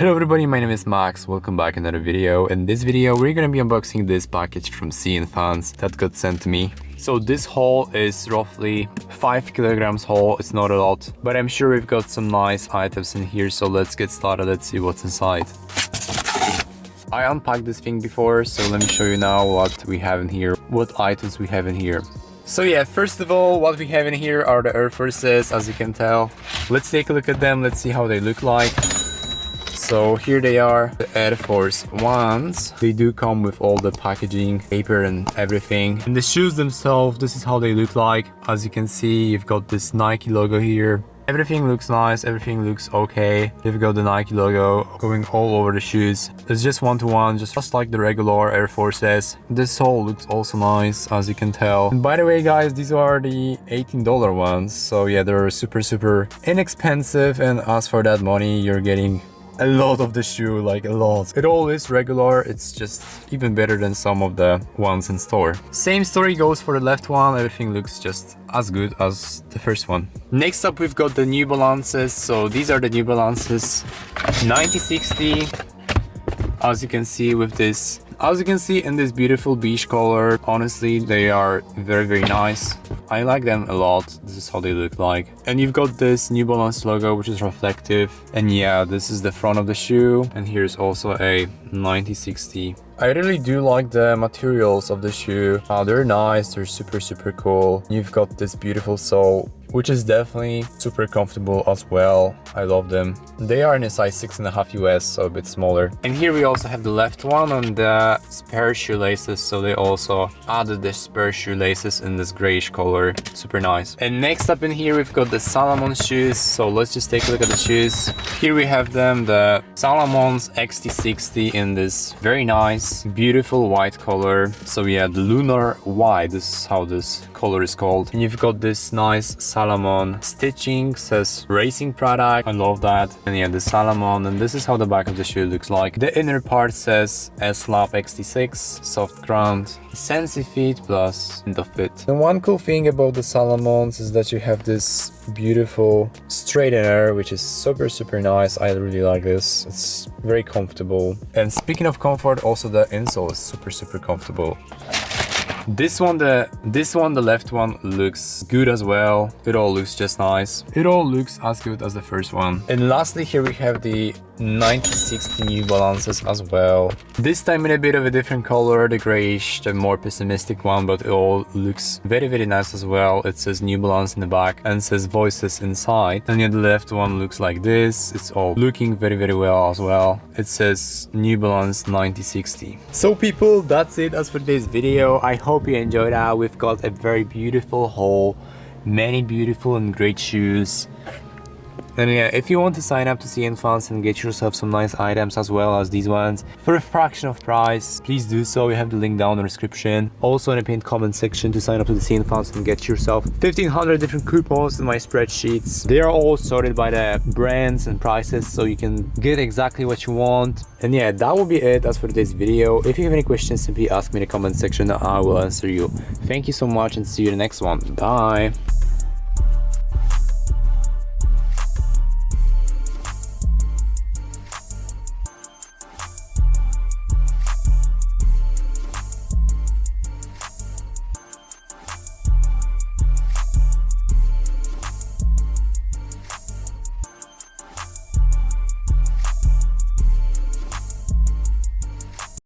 Hello everybody, my name is Max, welcome back in another video. In this video we're gonna be unboxing this package from CNFans that got sent to me. So this haul is roughly 5 kilograms haul. It's not a lot, but I'm sure we've got some nice items in here, so let's get started. Let's see what's inside. I unpacked this thing before, so let me show you now what we have in here, what items we have in here. So yeah, first of all, what we have in here are the Air Forces, as you can tell. Let's take a look at them, let's see how they look like. So here they are, the Air Force Ones. They do come with all the packaging, paper and everything. And the shoes themselves, this is how they look like. As you can see, you've got this Nike logo here. Everything looks nice, everything looks okay. You've got the Nike logo going all over the shoes. It's just one-to-one, just like the regular Air Forces. This sole looks also nice, as you can tell. And by the way, guys, these are the $18 ones. So yeah, they're super inexpensive. And as for that money, you're getting a lot of the shoe, like a lot. It all is regular, it's just even better than some of the ones in store. Same story goes for the left one, everything looks just as good as the first one. Next up we've got the New Balances. So these are the New Balances 9060, as you can see with this. As you can see in this beautiful beige color, honestly, they are very nice. I like them a lot. This is how they look like. And you've got this New Balance logo, which is reflective. And yeah, this is the front of the shoe. And here's also a 9060. I really do like the materials of the shoe. They're nice, they're super cool. You've got this beautiful sole, which is definitely super comfortable as well. I love them. They are in a size 6.5 US, so a bit smaller. And here we also have the left one on the spare shoelaces. So they also added the spare shoelaces in this grayish color. Super nice. And next up in here, we've got the Salomon shoes. So let's just take a look at the shoes. Here we have them, the Salomon's XT60 in this very nice, beautiful white color. So yeah, the lunar white, this is how this color is called. And you've got this nice Salomon stitching, says racing product. I love that. And yeah, the Salomon, and this is how the back of the shoe looks like. The inner part says S-Lap XT6, soft ground, Sensi Fit plus End of Fit. And one cool thing about the Salomons is that you have this beautiful straightener, which is super nice. I really like this. It's very comfortable. And speaking of comfort, also the insole is super comfortable. This one, the left one, looks good as well. It all looks just nice. It all looks as good as the first one. And lastly, here we have the 9060 New Balances as well. This time in a bit of a different color, the grayish, the more pessimistic one, but it all looks very nice as well. It says New Balance in the back and says Voices inside. And then the left one looks like this. It's all looking very well as well. It says New Balance 9060. So people, that's it as for today's video. I hope you enjoyed that. We've got a very beautiful haul, many beautiful and great shoes. And yeah, if you want to sign up to CNFans and get yourself some nice items as well as these ones for a fraction of price, please do so. You have the link down in the description. Also in the pinned comment section to sign up to the CNFans and get yourself 1500 different coupons in my spreadsheets. They are all sorted by the brands and prices, so you can get exactly what you want. And yeah, that will be it as for today's video. If you have any questions, simply ask me in the comment section and I will answer you. Thank you so much and see you in the next one. Bye.